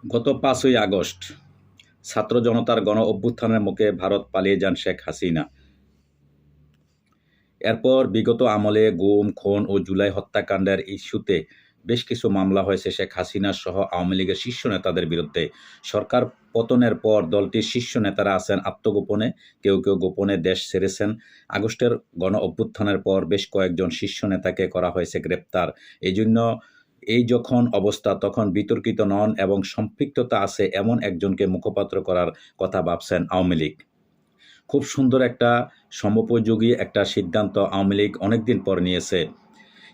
গত ৫ই আগস্ট ছাত্র জনতার গণ-অভ্যুত্থানের মুখে ভারত পালিয়ে যান শেখ হাসিনা। এরপর বিগত আমলে গুম, খুন ও জুলাই হত্যাকাণ্ডের ইস্যুতে বেশ কিছু মামলা হয়েছে শেখ হাসিনা সহ আওয়ামী লীগের শীর্ষ নেতাদের বিরুদ্ধে। সরকার পতনের পর দলটির শীর্ষ নেতারা আছেন আত্মগোপনে, কেউ কেউ গোপনে দেশ ছেড়েছেন। আগস্টের গণ-অভ্যুত্থানের পর বেশ কয়েকজন শীর্ষ নেতাকে করা হয়েছে গ্রেপ্তার। এজন্য এই যখন অবস্থা তখন বিতর্কিত নন এবং সম্পৃক্ততা আছে এমন একজনকে মুখপাত্র করার কথা ভাবছেন আওয়ামী লীগ। খুব সুন্দর একটা সময়োপযোগী একটা সিদ্ধান্ত আওয়ামী লীগ অনেকদিন পর নিয়েছে।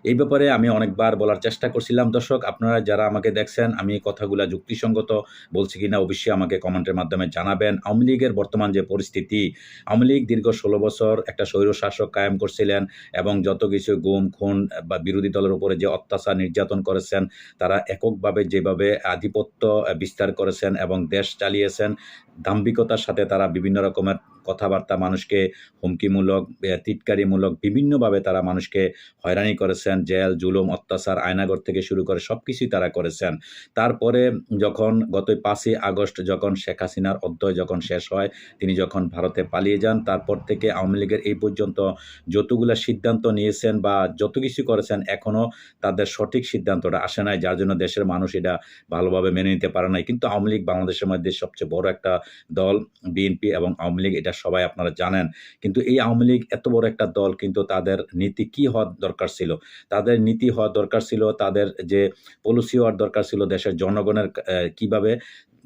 এই ব্যাপারে আমি অনেকবার বলার চেষ্টা করছিলাম। দর্শক, আপনারা যারা আমাকে দেখছেন, আমি কথাগুলা যুক্তিসঙ্গত বলছি কিনা অবশ্যই আমাকে কমেন্টের মাধ্যমে জানাবেন। আওয়ামী লীগের বর্তমান যে পরিস্থিতি, আওয়ামী লীগ দীর্ঘ ১৬ বছর একটা স্বৈরশাসক কায়েম করছিলেন এবং যত কিছু গুম, খুন বা বিরোধী দলের উপরে যে অত্যাচার, নির্যাতন করেছেন, তারা এককভাবে যেভাবে আধিপত্য বিস্তার করেছেন এবং দেশ চালিয়েছেন, দাম্ভিকতার সাথে তারা বিভিন্ন রকমের কথাবার্তা মানুষকে হুমকিমূলক, টিটকারিমূলক বিভিন্নভাবে তারা মানুষকে হয়রানি করেছেন। জেল, জুলুম, অত্যাচার, আয়নাঘর থেকে শুরু করে সবকিছুই তারা করেছেন। তারপরে যখন গত ৫ই আগস্ট যখন শেখ হাসিনার অধ্যায় যখন শেষ হয়, তিনি যখন ভারতে পালিয়ে যান, তারপর থেকে আওয়ামী লীগের এই পর্যন্ত যতগুলা সিদ্ধান্ত নিয়েছেন বা যত কিছু করেছেন, এখনও তাদের সঠিক সিদ্ধান্তটা আসে নাই, যার জন্য দেশের মানুষ এটা ভালোভাবে মেনে নিতে পারে নাই। কিন্তু আওয়ামী লীগ বাংলাদেশের মধ্যে সবচেয়ে বড় একটা দল। বিএনপি এবং আওয়ামী লীগ, এটা সবাই আপনারা জানেন। কিন্তু এই আওয়ামী লীগ এত বড় একটা দল, কিন্তু তাদের নীতি কী হওয়ার দরকার ছিল? তাদের নীতি হওয়া দরকার ছিল, তাদের যে পলিসি হওয়ার দরকার ছিল, দেশের জনগণের কিভাবে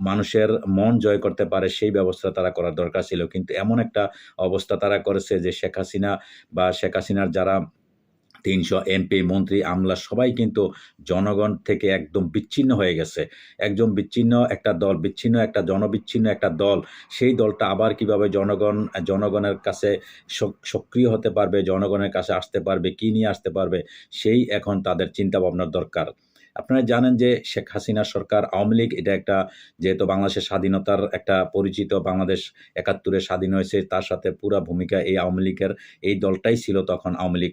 মানুষের মন জয় করতে পারে সেই ব্যবস্থা তারা করার দরকার ছিল। কিন্তু এমন একটা অবস্থা তারা করেছে যে শেখ হাসিনা বা শেখ হাসিনার যারা ৩০০ এমপি, মন্ত্রী, আমলা সবাই কিন্তু জনগণ থেকে একদম বিচ্ছিন্ন হয়ে গেছে। একদম বিচ্ছিন্ন একটা দল, বিচ্ছিন্ন একটা জনবিচ্ছিন্ন একটা দল। সেই দলটা আবার কিভাবে জনগণের কাছে সক্রিয় হতে পারবে, জনগণের কাছে আসতে পারবে, কি নিয়ে আসতে পারবে, সেই এখন তাদের চিন্তাভাবনার দরকার। আপনারা জানেন যে শেখ হাসিনা সরকার, আওয়ামী লীগ এটা একটা, যেহেতু বাংলাদেশের স্বাধীনতার একটা পরিচিত, বাংলাদেশ ৭১-এ স্বাধীন হয়েছে, তার সাথে পুরা ভূমিকা এই আওয়ামী লীগের, এই দলটাই ছিল তখন আওয়ামী লীগ।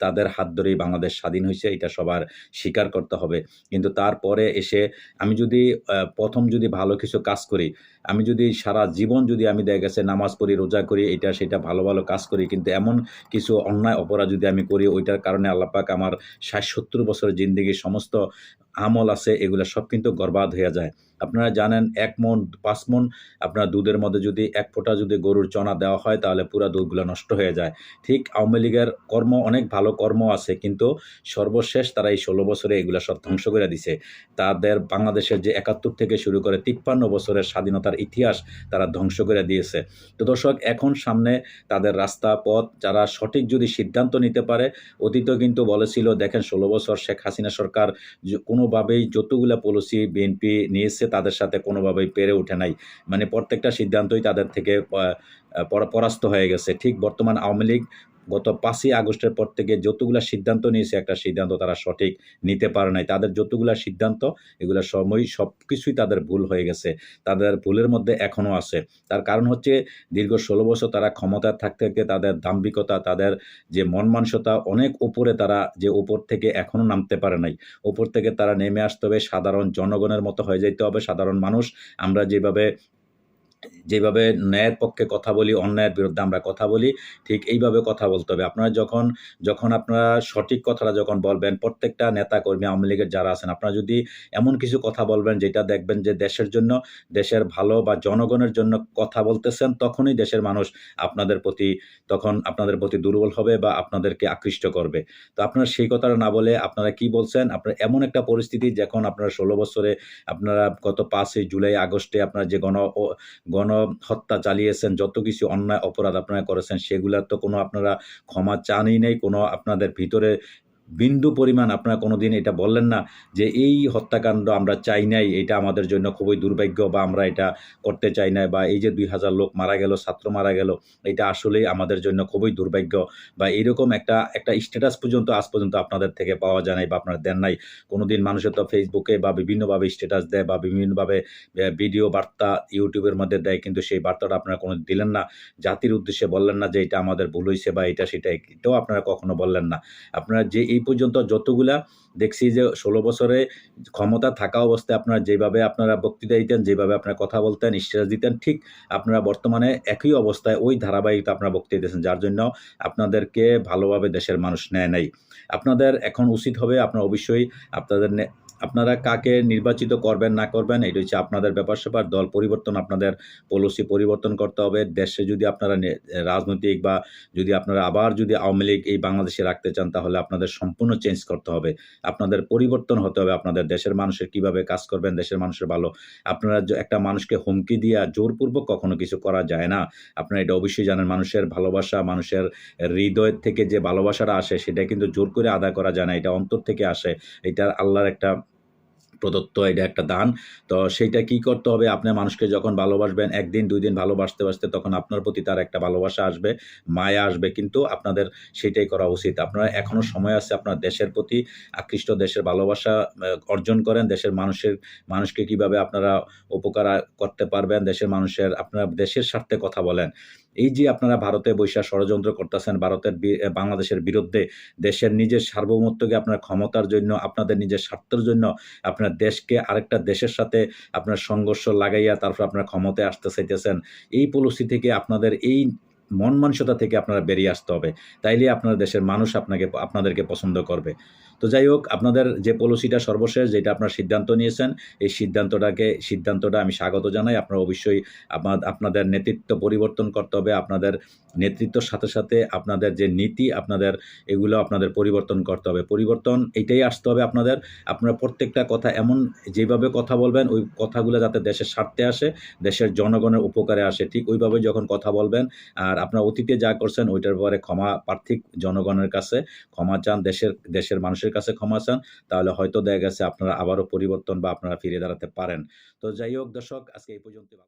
তাদের হাত ধরেই বাংলাদেশ স্বাধীন হয়েছে, এটা সবার স্বীকার করতে হবে। কিন্তু তারপরে এসে আমি যদি ১ম যদি ভালো কিছু কাজ করি, আমি যদি সারা জীবন যদি আমি দেখা গেছে নামাজ পড়ি, রোজা করি, এটা সেটা ভালো, ভালো কাজ করি, কিন্তু এমন কিছু অন্যায় অপরাধ যদি আমি করি, ওইটার কারণে আল্লাহ পাক আমার ৬০-৭০ বছরের জিন্দেগির সমস্ত আমল আছে এগুলা সব কিন্তু বরবাদ হয়ে যায়। আপনারা জানেন ১ মণ ৫ মণ আপনার দুধের মধ্যে যদি ১ ফোঁটা যদি গরুর চনা দেওয়া হয়, তাহলে পুরা দুধগুলা নষ্ট হয়ে যায়। ঠিক আওয়ামী লীগের কর্ম, অনেক ভালো কর্ম আছে, কিন্তু সর্বশেষ তারা এই ১৬ বছরে এগুলা সব ধ্বংস করে দিছে। তাদের বাংলাদেশের যে ৭১ থেকে শুরু করে ৫৩ বছরের স্বাধীনতার ইতিহাস তারা ধ্বংস করে দিয়েছে। তো দর্শক, এখন সামনে তাদের রাস্তা পথ, যারা সঠিক যদি সিদ্ধান্ত নিতে পারে। অতীতেও কিন্তু বলেছিল, দেখেন ১৬ বছর শেখ হাসিনা সরকার কোনোভাবেই যতগুলা পলিসি বিএনপি নিয়েছে তাদের সাথে কোনোভাবেই পেরে ওঠে নাই। মানে প্রত্যেকটা সিদ্ধান্তই তাদের থেকে পরাস্ত হয়ে গেছে। ঠিক বর্তমান আওয়ামী লীগ গত ৫ই আগস্টের পর থেকে যতগুলা সিদ্ধান্ত নিয়েছে, একটা সিদ্ধান্ত তারা সঠিক নিতে পারে নাই। তাদের যতগুলা সিদ্ধান্ত, এগুলা সবকিছুই তাদের ভুল হয়ে গেছে। তাদের ভুলের মধ্যে এখনো আছে। তার কারণ হচ্ছে দীর্ঘ ১৬ বছর তারা ক্ষমতায় থাকতে, থাকতে তাদের দাম্ভিকতা, তাদের যে মন মানসিকতা অনেক উপরে, তারা যে উপর থেকে এখনো নামতে পারে নাই। উপর থেকে তারা নেমে আসতে হবে, সাধারণ জনগণের মতো হয়ে যাইতে হবে। সাধারণ মানুষ আমরা যেভাবে ন্যায়ের পক্ষে কথা বলি, অন্যায়ের বিরুদ্ধে আমরা কথা বলি, ঠিক এইভাবে কথা বলতে হবে। আপনারা যখন আপনারা সঠিক কথাটা যখন বলবেন, প্রত্যেকটা নেতাকর্মী আওয়ামী লীগের যারা আছেন, আপনারা যদি এমন কিছু কথা বলবেন যেটা দেখবেন যে দেশের জন্য, দেশের ভালো বা জনগণের জন্য কথা বলতেছেন, তখনই দেশের মানুষ আপনাদের প্রতি দুর্বল হবে বা আপনাদেরকে আকৃষ্ট করবে। তো আপনারা সেই কথাটা না বলে আপনারা কি বলছেন? আপনারা এমন একটা পরিস্থিতি, যখন আপনারা ১৬ বছরে আপনারা গত ৫ই জুলাই, আগস্টে আপনারা যে গণহত্যা চালিয়েছেন, যত কিছু অন্যায় অপরাধ আপনারা করেছেন, সেগুলার তো কোনো আপনারা ক্ষমা চানই নাই। কোনো আপনাদের ভিতরে বিন্দু পরিমাণ আপনারা কোনোদিন এটা বললেন না যে এই হত্যাকাণ্ড আমরা চাই নাই, এটা আমাদের জন্য খুবই দুর্ভাগ্য, বা আমরা এটা করতে চাই না, বা এই যে ২,০০০ লোক মারা গেল, ছাত্র মারা গেল, এটা আসলেই আমাদের জন্য খুবই দুর্ভাগ্য, বা এইরকম একটা স্ট্যাটাস পর্যন্ত আজ পর্যন্ত আপনাদের থেকে পাওয়া যায় নাই বা আপনারা দেন নাই। কোনোদিন মানুষের তো ফেসবুকে বা বিভিন্নভাবে স্ট্যাটাস দেয় বা বিভিন্নভাবে ভিডিও বার্তা ইউটিউবের মধ্যে দেয়, কিন্তু সেই বার্তাটা আপনারা কোনো দিলেন না। জাতির উদ্দেশ্যে বললেন না যে এটা আমাদের ভুল হইছে বা এটা সেটা, এটাও আপনারা কখনো বললেন না। আপনারা যে এই এই পর্যন্ত যতগুলা দেখছি যে ১৬ বছরে ক্ষমতা থাকা অবস্থায় আপনারা যেভাবে আপনারা বক্তৃতা দিতেন, যেভাবে আপনারা কথা বলতেন, স্ট্যাটাস দিতেন, ঠিক আপনারা বর্তমানে একই অবস্থায় ওই ধারাবাহিকতা আপনারা বক্তৃতা দিতেছেন। যার জন্য আপনাদেরকে ভালোভাবে দেশের মানুষ নেয় নাই। আপনাদের এখন উচিত হবে আপনারা অবশ্যই আপনাদের আপনারা কাকে নির্বাচিত করবেন না করবেন এটা হচ্ছে আপনাদের ব্যাপার-স্যাপার। দল পরিবর্তন, আপনাদের পলিসি পরিবর্তন করতে হবে। দেশে যদি আপনারা রাজনৈতিক বা যদি আপনারা আবার যদি আওয়ামী লীগ এই বাংলাদেশে রাখতে চান তাহলে আপনাদের সম্পূর্ণ চেঞ্জ করতে হবে। আপনাদের পরিবর্তন হতে হবে। আপনাদের দেশের মানুষের কিভাবে কাজ করবেন, দেশের মানুষের ভালো। আপনারা একটা মানুষকে হুমকি দিয়া জোরপূর্বক কখনো কিছু করা যায় না। আপনারা এটা অবশ্যই জানেন। মানুষের ভালোবাসা, মানুষের হৃদয় থেকে যে ভালোবাসাটা আসে সেটা কিন্তু জোর করে আদায় করা যায় না। এটা অন্তর থেকে আসে। এটা আল্লাহর একটা প্রদত্ত, এটা একটা দান। তো সেইটা কি করতে হবে, আপনি মানুষকে যখন ভালোবাসবেন ১ দিন ২ দিন ভালোবাসতে তখন আপনার প্রতি তার একটা ভালোবাসা আসবে, মায়া আসবে। কিন্তু আপনাদের সেটাই করা উচিত। আপনারা এখনো সময় আছে আপনার দেশের প্রতি আকৃষ্ট, দেশের ভালোবাসা অর্জন করেন। দেশের মানুষকে কিভাবে আপনারা উপকার করতে পারবেন, দেশের মানুষের আপনারা দেশের স্বার্থে কথা বলেন। এই যে আপনারা ভারতে বইসা ষড়যন্ত্র করতেছেন ভারতের বাংলাদেশের বিরুদ্ধে, দেশের নিজের সার্বভৌমত্বকে আপনার ক্ষমতার জন্য, আপনাদের নিজের স্বার্থের জন্য আপনার দেশকে আরেকটা দেশের সাথে আপনার সংঘর্ষ লাগাইয়া তারপর আপনারা ক্ষমতায় আসতে চাইতেছেন। এই পলিসি থেকে আপনাদের এই মন মানসিকতা থেকে আপনারা বেরিয়ে আসতে হবে। তাইলে আপনার দেশের মানুষ আপনাদেরকে পছন্দ করবে। তো যাই হোক, আপনাদের যে পলিসিটা সর্বশেষ যেটা আপনারা সিদ্ধান্ত নিয়েছেন, এই সিদ্ধান্তটা আমি স্বাগত জানাই। আপনারা অবশ্যই আপনাদের নেতৃত্ব পরিবর্তন করতে হবে। আপনাদের নেতৃত্বের সাথে আপনাদের যে নীতি এগুলো আপনাদের পরিবর্তন করতে হবে। পরিবর্তন এইটাই আসতে হবে আপনাদের। আপনারা প্রত্যেকটা কথা এমন যেভাবে কথা বলবেন ওই কথাগুলো যাতে দেশের স্বার্থে আসে, দেশের জনগণের উপকারে আসে। ঠিক ওইভাবে যখন কথা বলবেন আর আপনারা অতীতে যা করছেন ওইটার পরে ক্ষমা প্রার্থী জনগণের কাছে ক্ষমা চান, দেশের মানুষের কাছে ক্ষমা চান। তাহলে হয়তো দেখা গেছে আপনারা আবারও পরিবর্তন বা আপনারা ফিরে দাঁড়াতে পারেন। তো যাই হোক দর্শক, আজকে এই পর্যন্ত।